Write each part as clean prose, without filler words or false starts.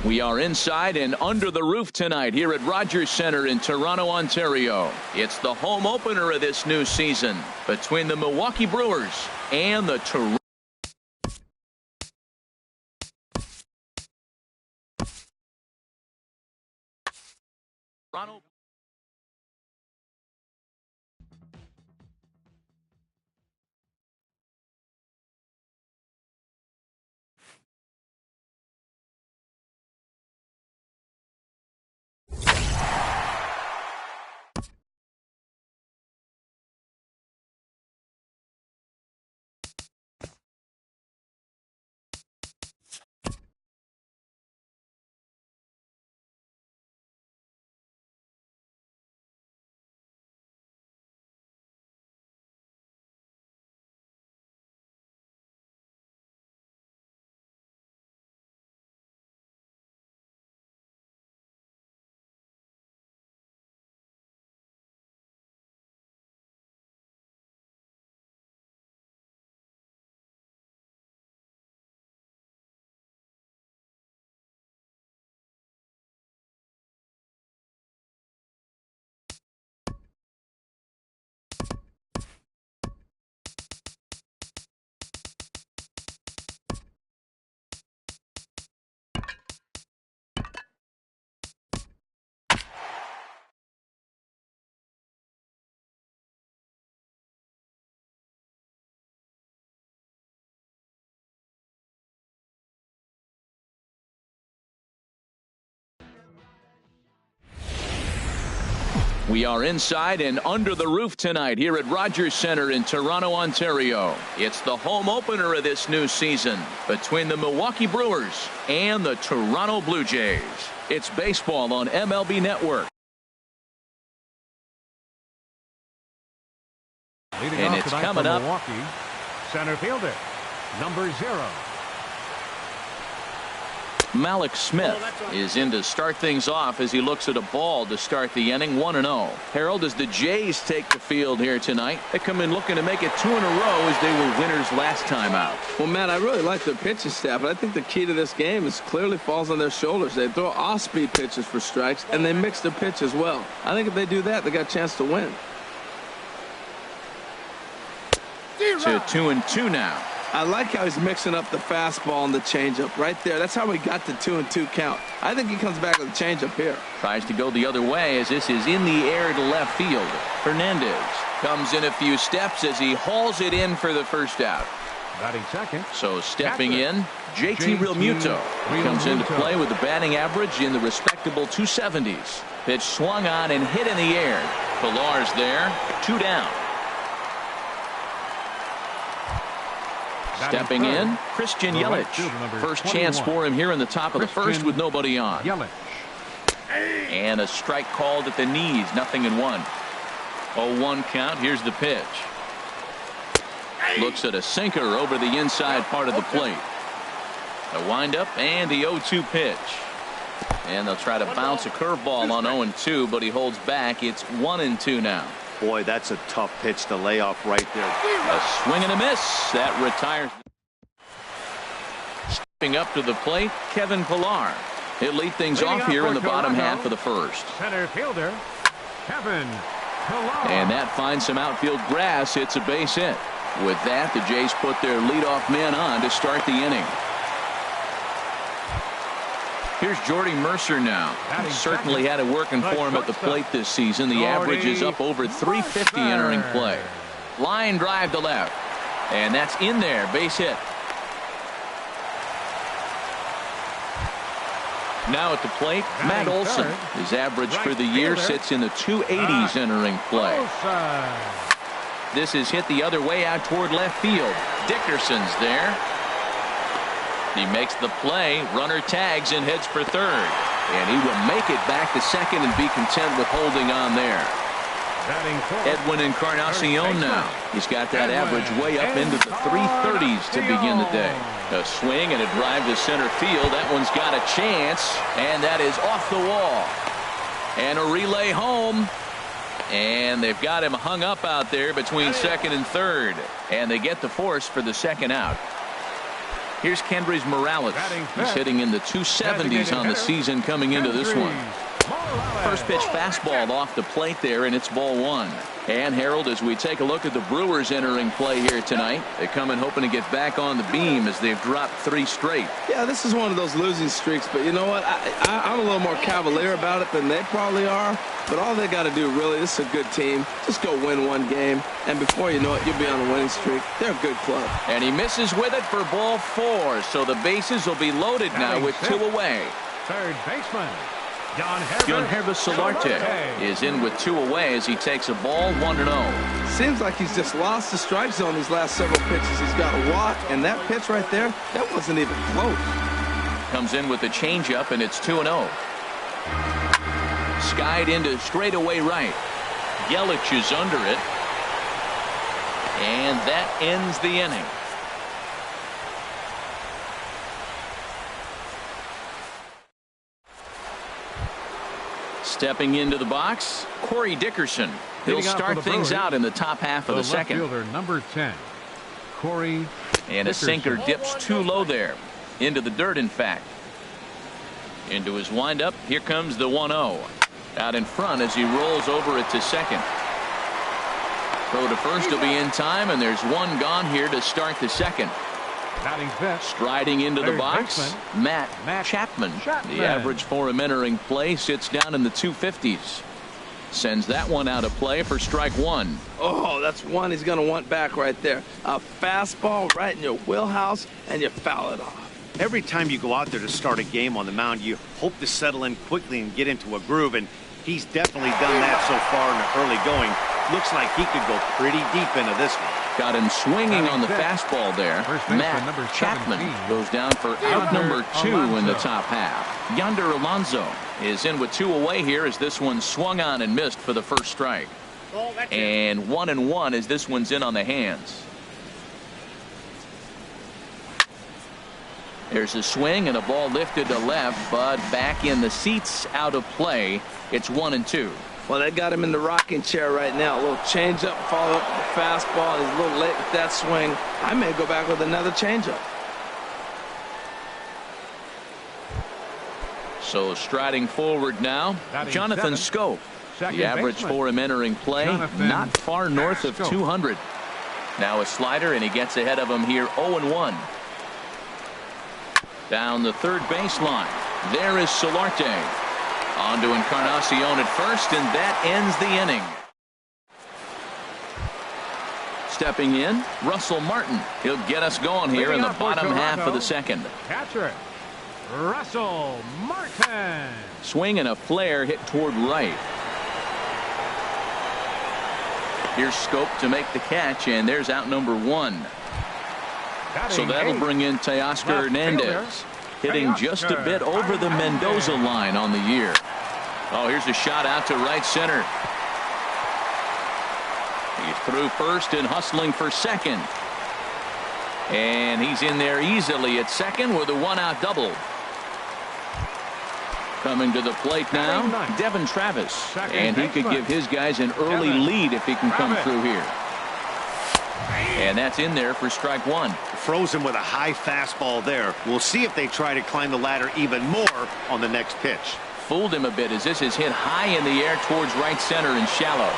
We are inside and under the roof tonight here at Rogers Centre in Toronto, Ontario. It's the home opener of this new season between the Milwaukee Brewers and the Toronto. We are inside and under the roof tonight here at Rogers Centre in Toronto, Ontario. It's the home opener of this new season between the Milwaukee Brewers and the Toronto Blue Jays. It's baseball on MLB Network. And it's coming up. Milwaukee, center fielder, number 0. Malik Smith is in to start things off as he looks at a ball to start the inning. 1-0. Harold, as the Jays take the field here tonight, they come in looking to make it 2 in a row as they were winners last time out. Well, Matt, I really like their pitching staff, but I think the key to this game is clearly falls on their shoulders. They throw off-speed pitches for strikes, and they mix their pitch as well. I think if they do that, they got a chance to win. To 2-2 now. I like how he's mixing up the fastball and the changeup right there. That's how we got the 2-2 count. I think he comes back with a changeup here. Tries to go the other way as this is in the air to left field. Hernandez comes in a few steps as he hauls it in for the first out. Batting second. So stepping in, JT Realmuto comes into play with the batting average in the respectable 270s. Pitch swung on and hit in the air. Pilar's there, 2 down. Stepping in, Christian Yelich. First chance for him here in the top of the first with nobody on. And a strike called at the knees, 0-1. 0-1 count. Here's the pitch. Looks at a sinker over the inside part of the plate. A windup and the 0-2 pitch. And they'll try to bounce a curveball on 0-2, but he holds back. It's 1-2 now. Boy, that's a tough pitch to lay off right there. A swing and a miss. That retires. Stepping up to the plate, Kevin Pillar. He'll lead things off here in the bottom half of the first. Center fielder, Kevin Pillar. And that finds some outfield grass. It's a base hit. With that, the Jays put their leadoff man on to start the inning. Here's Jordy Mercer now. Certainly had it working for him at the plate this season. The average is up over 350 entering play. Line drive to left. And that's in there. Base hit. Now at the plate, Matt Olson. His average for the year sits in the 280s entering play. This is hit the other way out toward left field. Dickerson's there. He makes the play, runner tags and heads for third. And he will make it back to second and be content with holding on there. Edwin Encarnacion now. He's got that average way up into the 330s to begin the day. A swing and a drive to center field. That one's got a chance, and that is off the wall. And a relay home. And they've got him hung up out there between second and third. And they get the force for the second out. Here's Kendrys Morales. He's hitting in the 270s on the season coming into this one. First pitch fastball off the plate there, and it's ball one. And Harold, as we take a look at the Brewers entering play here tonight, they come in hoping to get back on the beam as they've dropped 3 straight. Yeah, this is one of those losing streaks, but you know what? I'm a little more cavalier about it than they probably are. But all they got to do, really, this is a good team. Just go win one game, and before you know it, you'll be on a winning streak. They're a good club. And he misses with it for ball 4, so the bases will be loaded now with 2 away. Third baseman, John Solarte is in with 2 away as he takes a ball 1-0. Seems like he's just lost the strike zone these last several pitches. He's got a walk, and that pitch right there, that wasn't even close. Comes in with the changeup, and it's 2-0. Skied into straightaway right. Yelich is under it. And that ends the inning. Stepping into the box, Corey Dickerson. He'll start things out in the top half of the second. Fielder, number 10, Corey And a sinker dips too low there. Into the dirt, in fact. Into his windup. Here comes the 1-0. Out in front as he rolls over it to second. Throw to first will be in time, and there's one gone here to start the second. Striding into the box, Matt Chapman. The average for him entering play sits down in the 250s. Sends that one out of play for strike 1. Oh, that's one he's going to want back right there. A fastball right in your wheelhouse, and you foul it off. Every time you go out there to start a game on the mound, you hope to settle in quickly and get into a groove, and he's definitely done that so far in the early going. Looks like he could go pretty deep into this one. Got him swinging on the fastball there. Matt Chapman goes down for out number 2 in the top half. Yonder Alonso is in with 2 away here as this one swung on and missed for the first strike. And 1-1 as this one's in on the hands. There's a swing and a ball lifted to left, but back in the seats, out of play. It's 1-2. Well, they got him in the rocking chair right now. A little changeup, follow up with the fastball. He's a little late with that swing. I may go back with another changeup. So striding forward now, Jonathan Schoop. The average for him entering play, not far north of 200. Now a slider, and he gets ahead of him here, 0-1. Down the third baseline. There is Solarte. On to Encarnacion at first, and that ends the inning. Stepping in, Russell Martin. He'll get us going here in the bottom half of the second. Catcher, Russell Martin. Swing and a flare hit toward right. Here's Schoop to make the catch, and there's out number 1. So that'll bring in Teoscar Hernandez. Hitting just a bit over the Mendoza line on the year. Oh, here's a shot out to right center. He's through first and hustling for second. And he's in there easily at second with a 1-out double. Coming to the plate now, Devin Travis. And he could give his guys an early lead if he can come through here. And that's in there for strike 1. Frozen with a high fastball there. We'll see if they try to climb the ladder even more on the next pitch. Fooled him a bit as this is hit high in the air towards right center and shallow.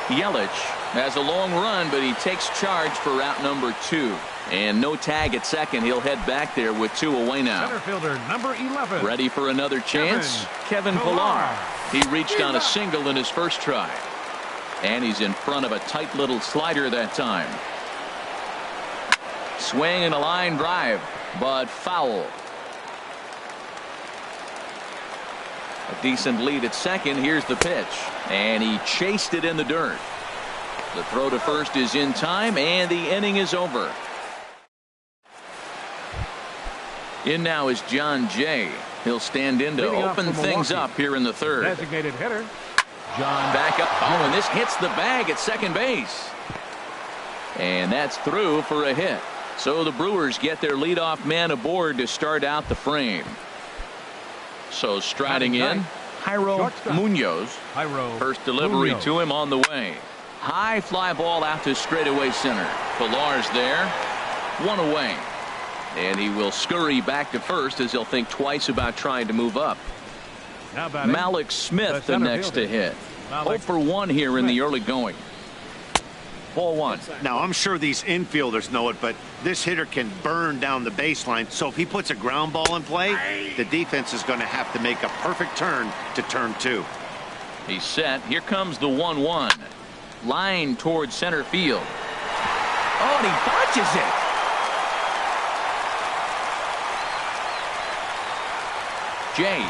Yelich has a long run, but he takes charge for out number 2. And no tag at second. He'll head back there with 2 away now. Center fielder number 11. Ready for another chance. Kevin Pillar. He reached on a single in his first try. And he's in front of a tight little slider that time. Swing and a line drive, but foul. A decent lead at second. Here's the pitch, and he chased it in the dirt. The throw to first is in time, and the inning is over. In now is John Jay. He'll stand in to open things up here in the third. Designated hitter John back up. Oh, and this hits the bag at second base. And that's through for a hit. So the Brewers get their leadoff man aboard to start out the frame. So striding in, Jairo Munoz. First delivery to him on the way. High fly ball out to straightaway center. Pillar's there. 1 away. And he will scurry back to first as he'll think twice about trying to move up. Malik Smith the next to hit. 0 for 1 here in the early going. Ball 1. Now, I'm sure these infielders know it, but this hitter can burn down the baseline. So if he puts a ground ball in play, the defense is going to have to make a perfect turn to turn 2. He's set. Here comes the 1-1. Line towards center field. Oh, and he botches it. Jay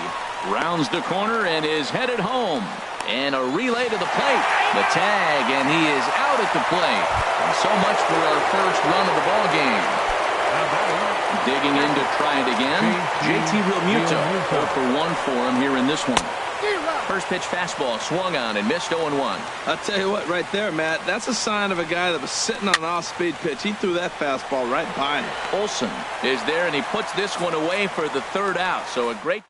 rounds the corner and is headed home. And a relay to the plate. The tag, and he is out at the plate. And so much for our first run of the ball game. Digging in to try it again. JT Realmuto. 0 for 1 for him here in this one. First pitch fastball swung on and missed 0-1. I'll tell you what, right there, Matt, that's a sign of a guy that was sitting on an off-speed pitch. He threw that fastball right by him. Olsen is there, and he puts this one away for the third out. So a great.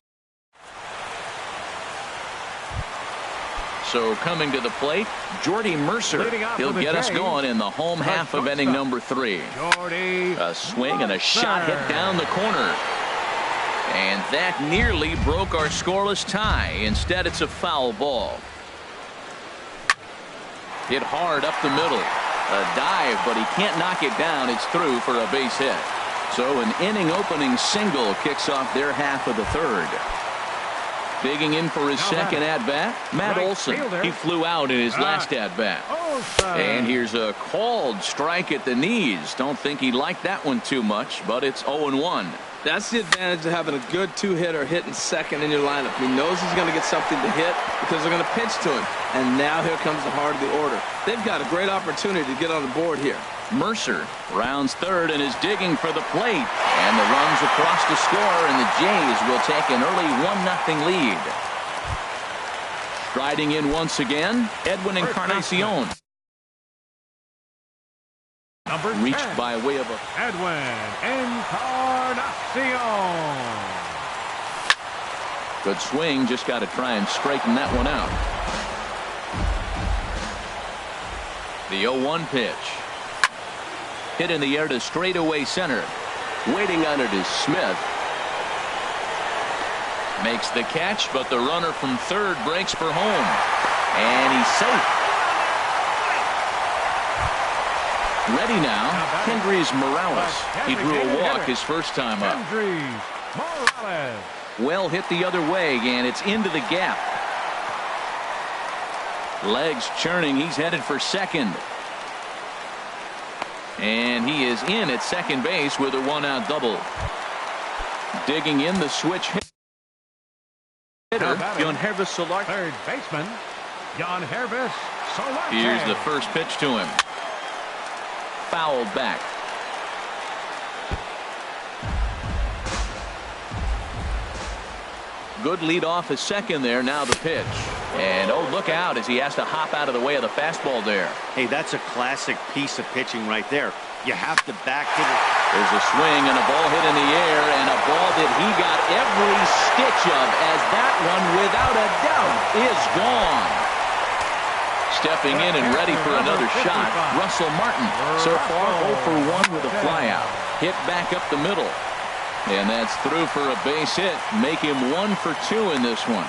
So coming to the plate, Jordy Mercer. He'll get us going in the home half of inning number 3. A swing and a shot hit down the corner. And that nearly broke our scoreless tie. Instead, it's a foul ball. Hit hard up the middle. A dive, but he can't knock it down. It's through for a base hit. So an inning opening single kicks off their half of the third. Digging in for his second at-bat, Matt Olson. He flew out in his last at-bat. And here's a called strike at the knees. Don't think he liked that one too much, but it's 0-1. That's the advantage of having a good two-hitter hitting second in your lineup. He knows he's going to get something to hit because they're going to pitch to him. And now here comes the heart of the order. They've got a great opportunity to get on the board here. Mercer rounds third and is digging for the plate. And the runs across to score, and the Jays will take an early 1-0 lead. Striding in once again, Edwin Encarnacion. Reached by way of a Edwin Encarnacion. Good swing, just got to try and straighten that one out. The 0-1 pitch. Hit in the air to straightaway center. Waiting on it is Smith. Makes the catch, but the runner from third breaks for home. And he's safe. Ready now, Kendrys Morales. He drew a walk his first time up. Well hit the other way, and it's into the gap. Legs churning, he's headed for second. And he is in at second base with a one-out double. Digging in the switch hitter, Jon Hervis Solarte. Third baseman, Jon Hervis Solarte. Here's the first pitch to him. Fouled back. Good lead off his second there. Now the pitch. And oh, look out as he has to hop out of the way of the fastball there. Hey, that's a classic piece of pitching right there. You have to back hit it. There's a swing and a ball hit in the air, and a ball that he got every stitch of, as that one, without a doubt, is gone. Stepping in and ready for another shot, Russell Martin. So far 0 for 1 with a flyout. Hit back up the middle. And that's through for a base hit. Make him 1 for 2 in this one.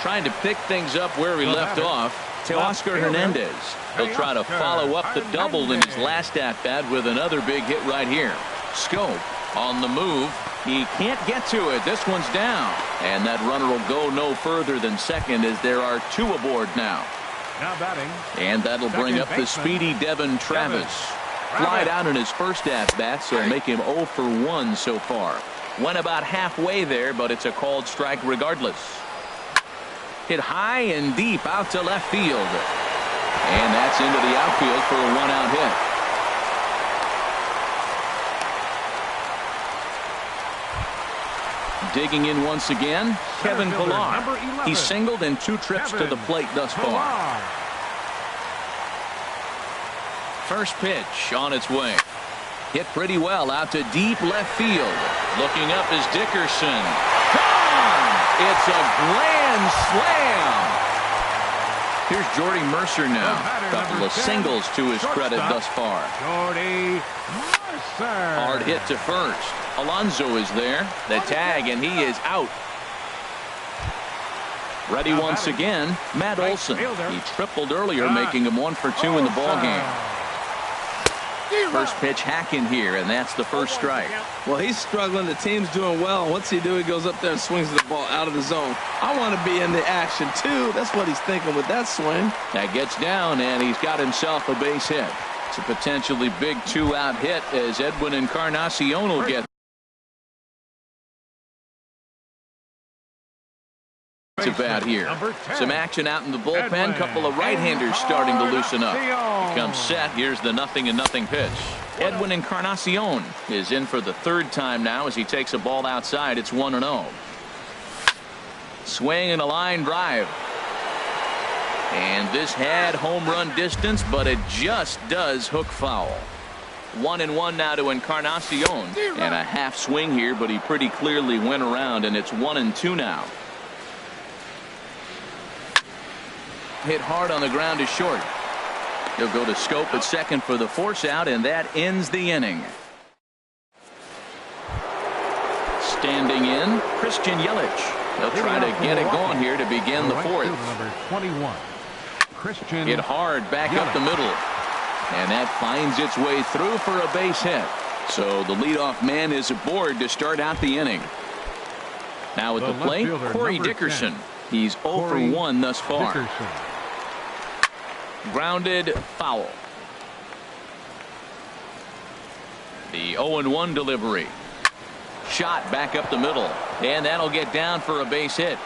Trying to pick things up where we left off. Teoscar Hernandez. He'll try to follow up the double in his last at-bat with another big hit right here. Scope on the move. He can't get to it. This one's down. And that runner will go no further than second as there are 2 aboard now. Now batting. And that'll bring up the speedy Devin Travis. Flied out in his first at-bat, so make him 0 for 1 so far. Went about halfway there, but it's a called strike regardless. Hit high and deep out to left field. And that's into the outfield for a one-out hit. Digging in once again, Kevin Pillar. He singled in 2 trips to the plate thus far. First pitch on its way. Hit pretty well out to deep left field. Looking up is Dickerson. Gone! It's a grand slam. Here's Jordy Mercer now. A couple of singles to his credit thus far. Jordy Mercer. Hard hit to first. Alonso is there. The tag, and he is out. Ready once again, Matt Olson. He tripled earlier, making him 1 for 2 in the ballgame. First pitch hacking here, and that's the first strike. Well, he's struggling. The team's doing well. What's he do? He goes up there and swings the ball out of the zone. I want to be in the action, too. That's what he's thinking with that swing. That gets down, and he's got himself a base hit. It's a potentially big 2-out hit as Edwin Encarnacion will get to bat here. Some action out in the bullpen. Couple of right-handers starting to loosen up. He comes set. Here's the 0-0 pitch. Edwin Encarnacion is in for the third time now as he takes a ball outside. It's 1-0. Swing and a line drive. And this had home run distance, but it just does hook foul. 1-1 now to Encarnacion. And a half swing here, but he pretty clearly went around, and it's 1-2 now. Hit hard on the ground to short. He'll go to Scope at second for the force out, and that ends the inning. Standing in, Christian Yelich. They'll try to get it going here to begin the fourth. Number 21, Christian. Hit hard back up the middle, and that finds its way through for a base hit. So the leadoff man is aboard to start out the inning. Now at the plate, Corey Dickerson. He's 0 for 1 thus far. Dickerson. Grounded foul. The 0-1 delivery. Shot back up the middle, and that'll get down for a base hit.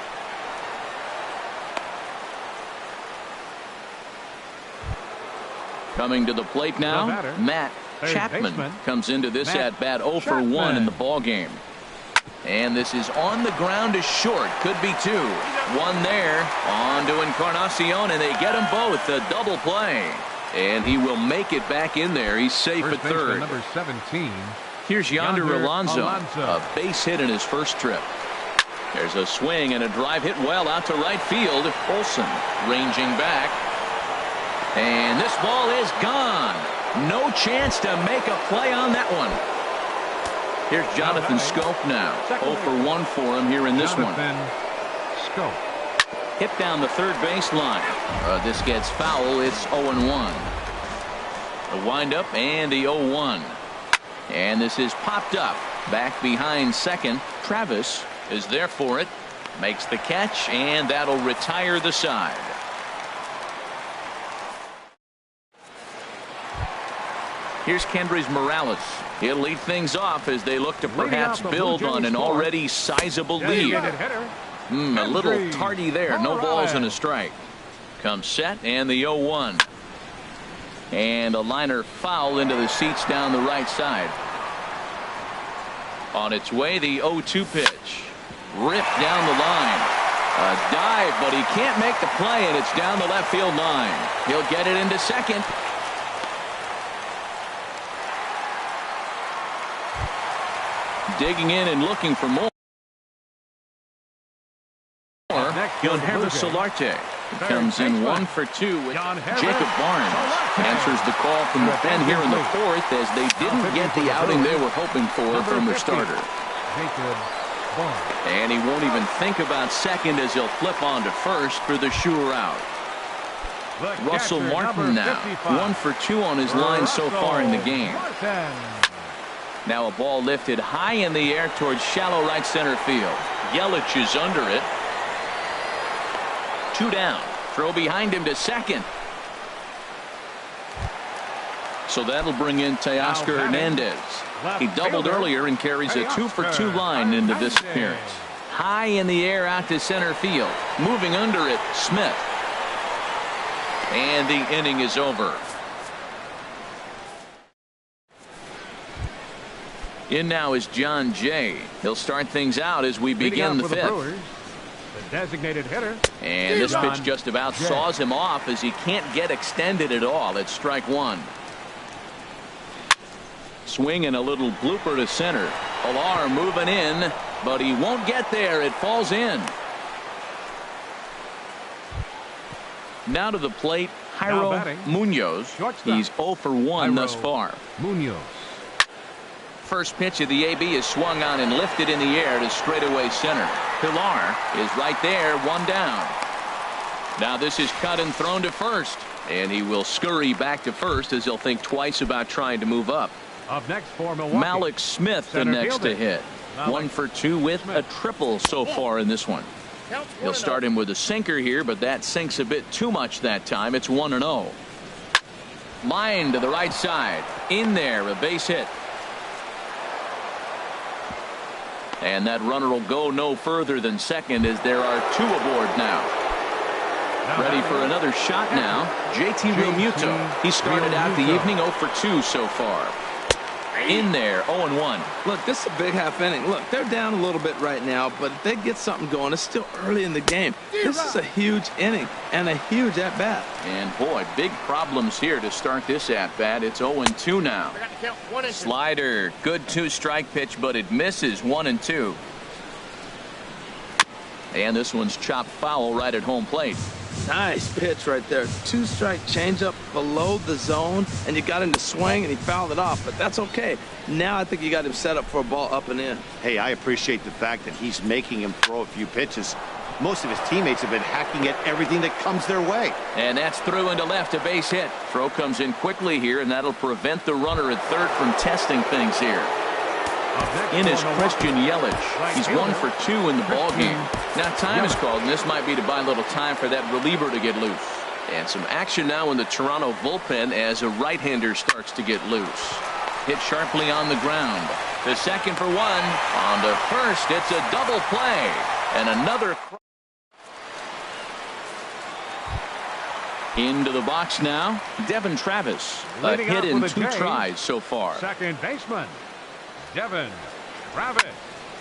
Coming to the plate now, Matt Chapman comes into this at bat 0 for 1 in the ball game. And this is on the ground to short. Could be 2. One there. On to Encarnacion, and they get them both. A double play. And he will make it back in there. He's safe at third. Number 17. Here's Yonder Alonso. A base hit in his first trip. There's a swing and a drive hit well out to right field. Olson ranging back. And this ball is gone. No chance to make a play on that one. Here's Jonathan Scope now. 0 for 1 for him here in this one. Scope. Hit down the third baseline. This gets foul. It's 0-1. The windup and the 0-1. And this is popped up. Back behind second. Travis is there for it. Makes the catch, and that'll retire the side. Here's Kendrys Morales. He'll lead things off as they look to perhaps build on an already sizable lead. A little tardy there. No balls and a strike. Comes set, and the 0-1. And a liner foul into the seats down the right side. On its way, the 0-2 pitch. Ripped down the line. A dive, but he can't make the play, and it's down the left field line. He'll get it into second. Digging in and looking for more. Yonder Solarte comes in 1 for 2 with Jacob Barnes. Answers the call from the pen here in the fourth as they didn't get the outing they were hoping for from their starter. And he won't even think about second as he'll flip on to first for the sure out. Russell Martin now 1 for 2 on his line so far in the game. Now a ball lifted high in the air towards shallow right center field. Yelich is under it. 2 down. Throw behind him to second. So that'll bring in Teoscar Hernandez. He doubled earlier and carries a 2 for 2 line into this appearance. High in the air out to center field. Moving under it, Smith. And the inning is over. In now is John Jay. He'll start things out as we begin the fifth. The designated hitter. And this pitch just about saws him off as he can't get extended at all. It's strike 1. Swing and a little blooper to center. Pilar moving in, but he won't get there. It falls in. Now to the plate, Jairo Munoz. He's 0 for 1 thus far. Munoz. First pitch of the AB is swung on and lifted in the air to straightaway center. Pilar is right there, 1 down. Now this is cut and thrown to first, and he will scurry back to first as he'll think twice about trying to move up. Up next for Milwaukee, Malik Smith the next to hit. 1 for 2 with a triple so far in this one. He'll start him with a sinker here, but that sinks a bit too much that time. It's 1-0. Line to the right side. In there, a base hit. And that runner will go no further than second as there are 2 aboard now. Ready for another shot now. JT Realmuto. He started out the evening 0 for 2 so far. In there, 0-1. Look, this is a big half inning. Look, they're down a little bit right now, but if they get something going, it's still early in the game. This is a huge inning and a huge at-bat. And, boy, big problems here to start this at-bat. It's 0-2 now. Slider, good 2-strike pitch, but it misses 1-2. And this one's chopped foul right at home plate. Nice pitch right there. 2-strike changeup below the zone, and you got him to swing, and he fouled it off, but that's okay. Now I think you got him set up for a ball up and in. Hey, I appreciate the fact that he's making him throw a few pitches. Most of his teammates have been hacking at everything that comes their way. And that's through into left, a base hit. Throw comes in quickly here, and that'll prevent the runner at third from testing things here. In is Christian Yelich. He's 1 for 2 in the ballgame. Now time is called, and this might be to buy a little time for that reliever to get loose. And some action now in the Toronto bullpen as a right-hander starts to get loose. Hit sharply on the ground. To second for 1. On to first. It's a double play. And another. Into the box now. Devin Travis. A hit in 2 tries so far. Second baseman, Devin Travis.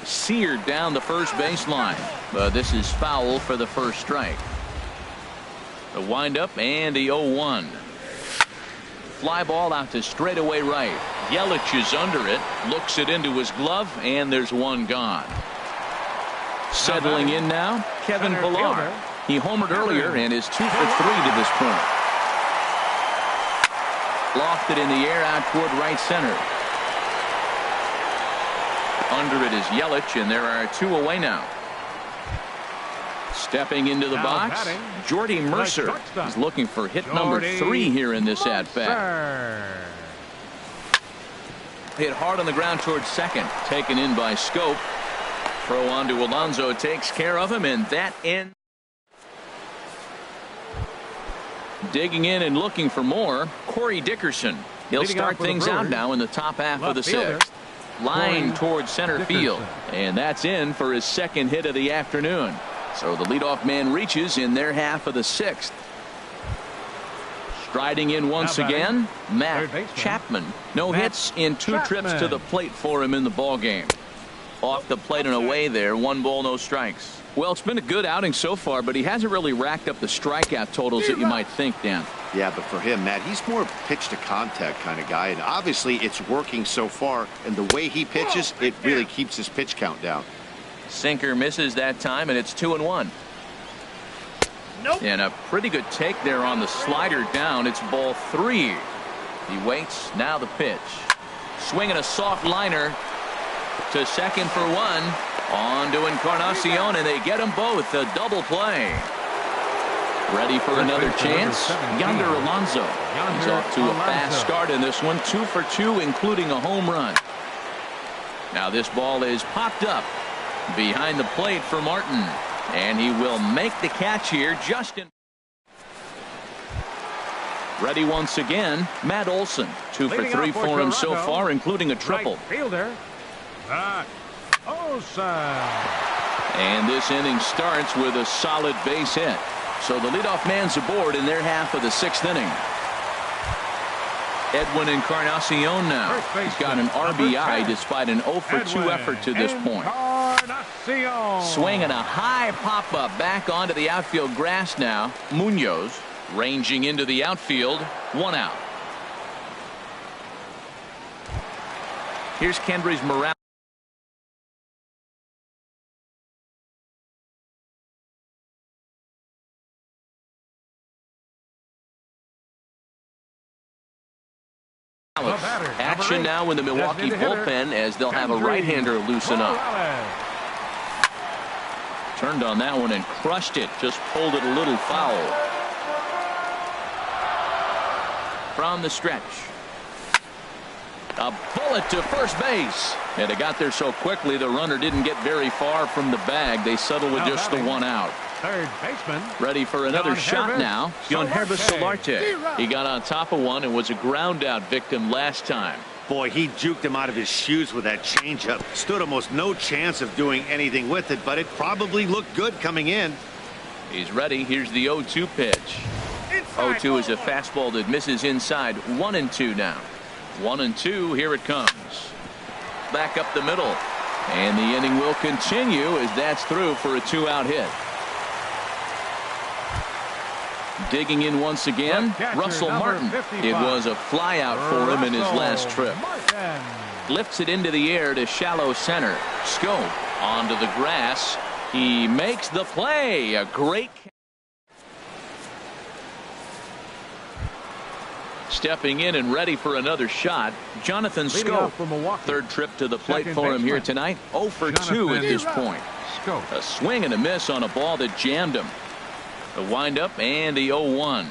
Seared down the first baseline. But this is foul for the first strike. The windup and the 0-1. Fly ball out to straightaway right. Yelich is under it. Looks it into his glove, and there's 1 gone. Settling in now, Kevin Pillar. He homered earlier and is 2 for 3 to this point. Lofted in the air out toward right center. Under it is Yelich, and there are 2 away now. Stepping into the box, Jordy Mercer is looking for hit number 3 here in this at-bat. Hit hard on the ground towards second. Taken in by Scope. Throw on to Alonso takes care of him, and that ends. Digging in and looking for more, Corey Dickerson. He'll start things out now in the top half of the 6th. Line towards center field, and that's in for his second hit of the afternoon. So the leadoff man reaches in their half of the 6th. Striding in once again, Matt Chapman. No hits in 2 trips to the plate for him in the ball game. Off the plate and away there, 1 ball, no strikes. Well, it's been a good outing so far, but he hasn't really racked up the strikeout totals that you might think, Dan. Yeah, but for him, Matt, he's more pitch to contact kind of guy, and obviously it's working so far, and the way he pitches, it really keeps his pitch count down. Sinker misses that time, and it's 2-1. Nope. And a pretty good take there on the slider down. It's ball 3. He waits. Now the pitch. Swinging a soft liner to second for 1. On to Encarnacion, and they get them both. A double play. Ready for another chance. Yonder Alonso. He's off to a fast start in this one. 2 for 2, including a home run. Now this ball is popped up behind the plate for Martin. And he will make the catch here just in. Ready once again, Matt Olson. 2 for 3 for him so far, including a triple. Right fielder, Matt Olson. And this inning starts with a solid base hit. So the leadoff man's aboard in their half of the 6th inning. Edwin Encarnacion now. He's got an RBI despite an 0 for 2 effort to this point. Swinging a high pop-up back onto the outfield grass now. Munoz ranging into the outfield. 1 out. Here's Kendrys Morales. Alex. Action now in the Milwaukee bullpen as they'll have a right-hander loosen up. Turned on that one and crushed it. Just pulled it a little foul. From the stretch. A bullet to first base. And it got there so quickly the runner didn't get very far from the bag. They settled with just the one out. Third baseman. Ready for another shot now. Yohannes Solarte. He got on top of one and was a ground out victim last time. Boy, he juked him out of his shoes with that changeup. Stood almost no chance of doing anything with it, but it probably looked good coming in. He's ready. Here's the 0-2 pitch. 0-2 is a fastball that misses inside. 1-2 now. 1-2. Here it comes. Back up the middle. And the inning will continue as that's through for a 2-out hit. Digging in once again, Russell Martin. It was a fly out for him in his last trip. Lifts it into the air to shallow center. Scope onto the grass. He makes the play. A great. Stepping in and ready for another shot, Jonathan Scope. Third trip to the plate for him here tonight. 0 for 2 at this point. A swing and a miss on a ball that jammed him. The windup and the 0-1.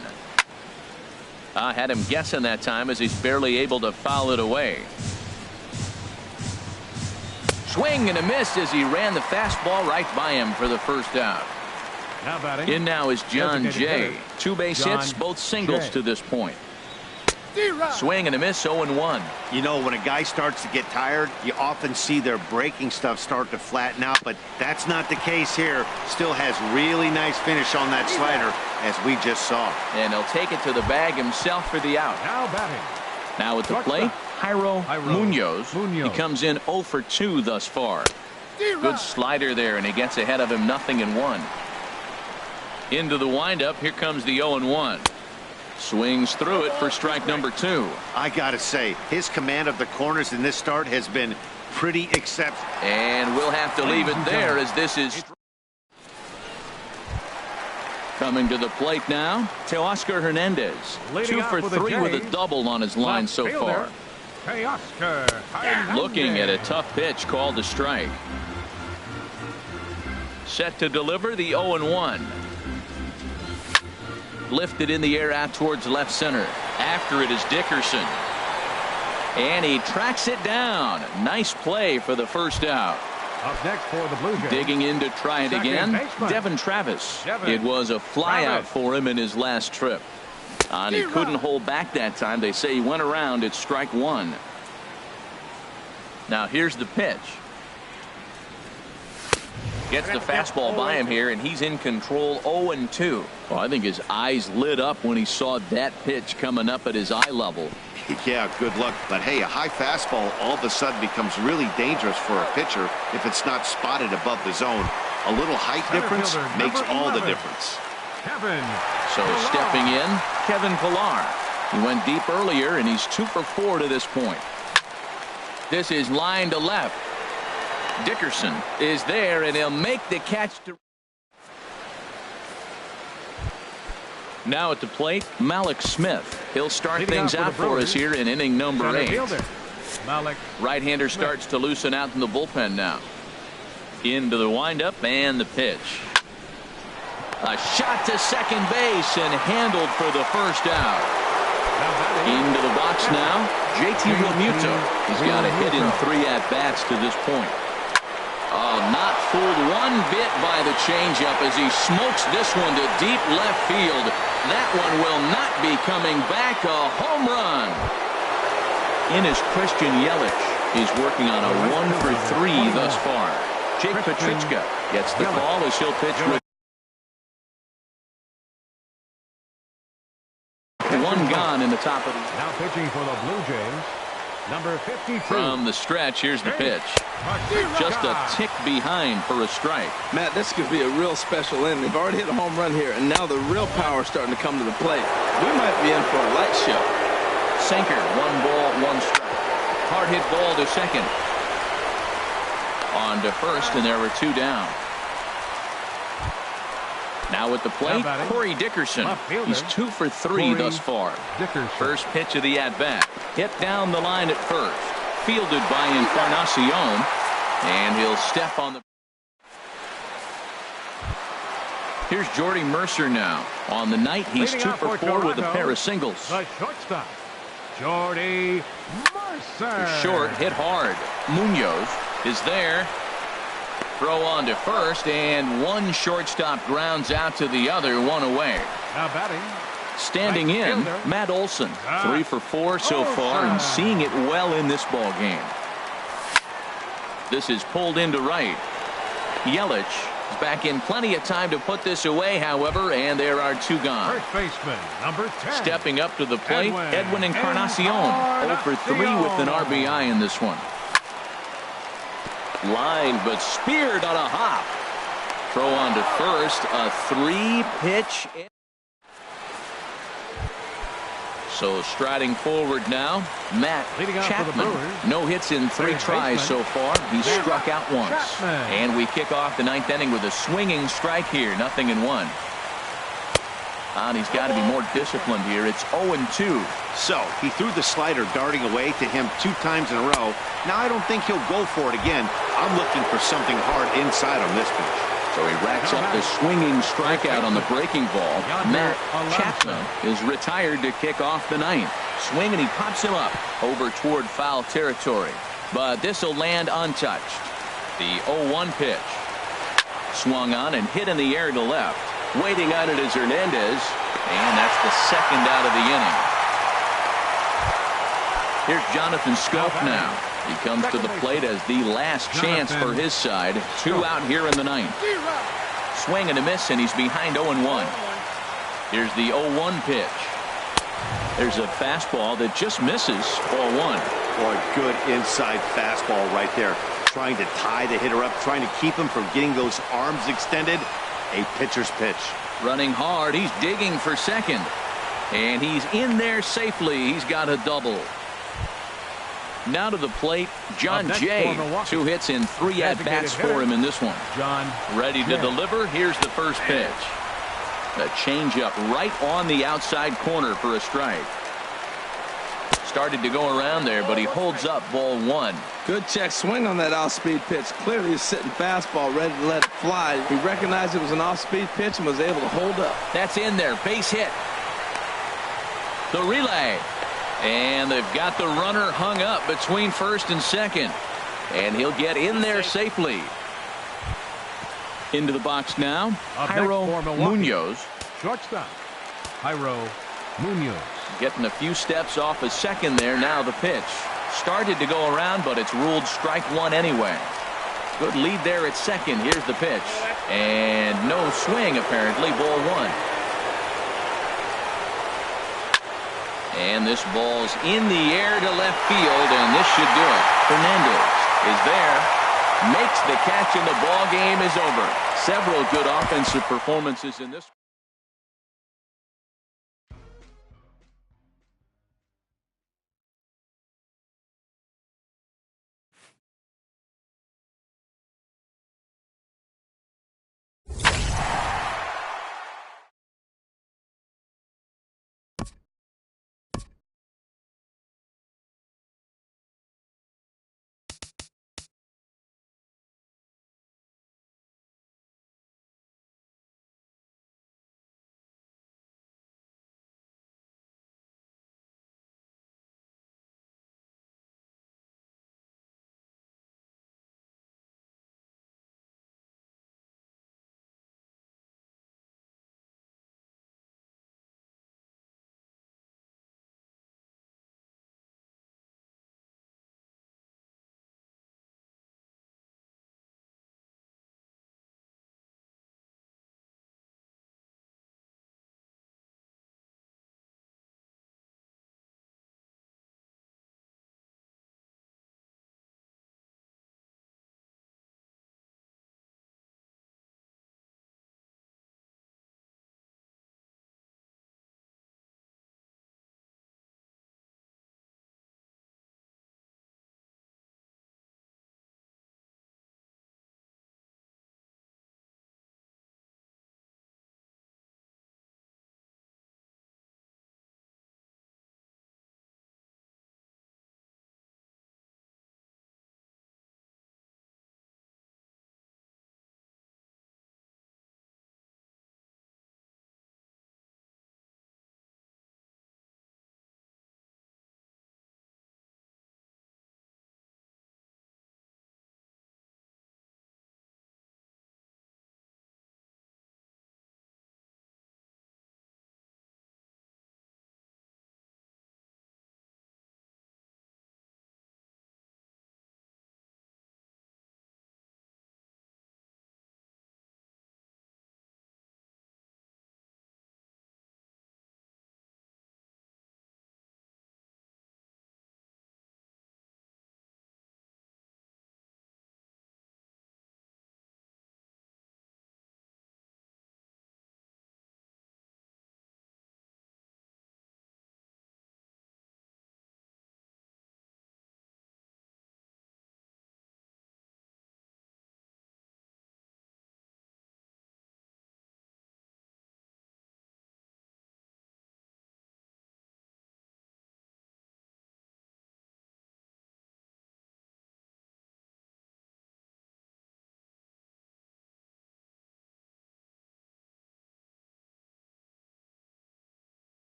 I had him guessing that time as he's barely able to foul it away. Swing and a miss as he ran the fastball right by him for the first out. In now is John Jay. 2 base hits, both singles to this point. Swing and a miss, 0-1. You know, when a guy starts to get tired, you often see their breaking stuff start to flatten out, but that's not the case here. Still has really nice finish on that slider, as we just saw. And he'll take it to the bag himself for the out. Now batting. Now at the plate, Jairo Munoz. He comes in 0 for 2 thus far. Good slider there, and he gets ahead of him 0-1. Into the windup, here comes the 0-1. Swings through it for strike number 2. I gotta say, his command of the corners in this start has been pretty exceptional. And we'll have to leave it there as this is coming to the plate now. Teoscar Hernandez. 2 for 3 with a double on his line so far. Looking at a tough pitch called a strike. Set to deliver the 0-1. Lifted in the air out towards left center. After it is Dickerson. And he tracks it down. Nice play for the first out. Up next for the Blue Jays. Digging in to try it again. Devin Travis. It was a fly out for him in his last trip. And he couldn't hold back that time. They say he went around. It's strike 1. Now here's the pitch. Gets the fastball by him here, and he's in control. 0-2. Well, I think his eyes lit up when he saw that pitch coming up at his eye level. Yeah, good luck. But hey, a high fastball all of a sudden becomes really dangerous for a pitcher if it's not spotted above the zone. A little height difference makes all the difference. So stepping in, Kevin Pillar. He went deep earlier, and he's 2 for 4 to this point. This is line to left. Dickerson is there, and he'll make the catch. Now at the plate, Malik Smith. He'll start things out for us here in inning number 8. Right-hander starts to loosen out in the bullpen now. Into the windup and the pitch. A shot to second base and handled for the first out. Into the box now, JT Realmuto. He's got a hit in 3 at-bats to this point. Oh, not fooled one bit by the changeup as he smokes this one to deep left field. That one will not be coming back. A home run. In is Christian Yelich. He's working on a 1 for 3 thus far. Jake Petrichka gets the call as he'll pitch with 1 gone in the top of the. Now pitching for the Blue Jays, number 52. From the stretch, here's the pitch. Just a tick behind for a strike. Matt, this could be a real special inning. They've already hit a home run here, and now the real power is starting to come to the plate. We might be in for a light show. Sinker, 1 ball, 1 strike. Hard hit ball to second. On to first, and there were 2 down. Now at the plate, Corey Dickerson. He's 2 for 3 thus far. First pitch of the at-bat. Hit down the line at first. Fielded by Encarnacion. And he'll step on the... Here's Jordy Mercer now. On the night, he's 2 for 4 with a pair of singles. The shortstop, Jordy Mercer. Short, hit hard. Munoz is there. Throw on to first, and one shortstop grounds out to the other, 1 away. Now batting. Standing in, Matt Olson. 3 for 4 so far, and seeing it well in this ball game. This is pulled into right. Yelich is back in plenty of time to put this away, however, and there are 2 gone. First baseman, number 10. Stepping up to the plate, Edwin Encarnacion. 0 for 3 with an RBI in this one. Line, but speared on a hop. Throw on to first, a 3-pitch. So striding forward now, Matt Chapman. No hits in 3 tries so far. He's struck out once. And we kick off the 9th inning with a swinging strike here. 0-1. And he's got to be more disciplined here. It's 0-2. So he threw the slider darting away to him 2 times in a row. Now I don't think he'll go for it again. I'm looking for something hard inside on this pitch. So he racks up the swinging strikeout on the breaking ball. Matt Chapman is retired to kick off the 9th. Swing, and he pops him up over toward foul territory. But this will land untouched. The 0-1 pitch. Swung on and hit in the air to left. Waiting on it is Hernandez. And that's the 2nd out of the inning. Here's Jonathan Scope now. He comes to the plate as the last chance for his side. 2 out here in the 9th. Swing and a miss, and he's behind 0-1. Here's the 0-1 pitch. There's a fastball that just misses. Ball 1. Boy, good inside fastball right there. Trying to tie the hitter up, trying to keep him from getting those arms extended. A pitcher's pitch. Running hard. He's digging for second. And he's in there safely. He's got a double. Now to the plate, John Jay. 2 hits in 3 at-bats for him in this one. Ready to deliver. Here's the first pitch. A changeup right on the outside corner for a strike. Started to go around there, but he holds up ball 1. Good check swing on that off-speed pitch. Clearly he's sitting fastball, ready to let it fly. He recognized it was an off-speed pitch and was able to hold up. That's in there. Base hit. The relay. And they've got the runner hung up between first and second. And he'll get in there safely. Into the box now, Jairo Munoz. Shortstop, Jairo Munoz. Getting a few steps off a second there. Now the pitch. Started to go around, but it's ruled strike 1 anyway. Good lead there at second. Here's the pitch. And no swing, apparently. Ball 1. And this ball's in the air to left field, and this should do it. Hernandez is there, makes the catch, and the ball game is over. Several good offensive performances in this.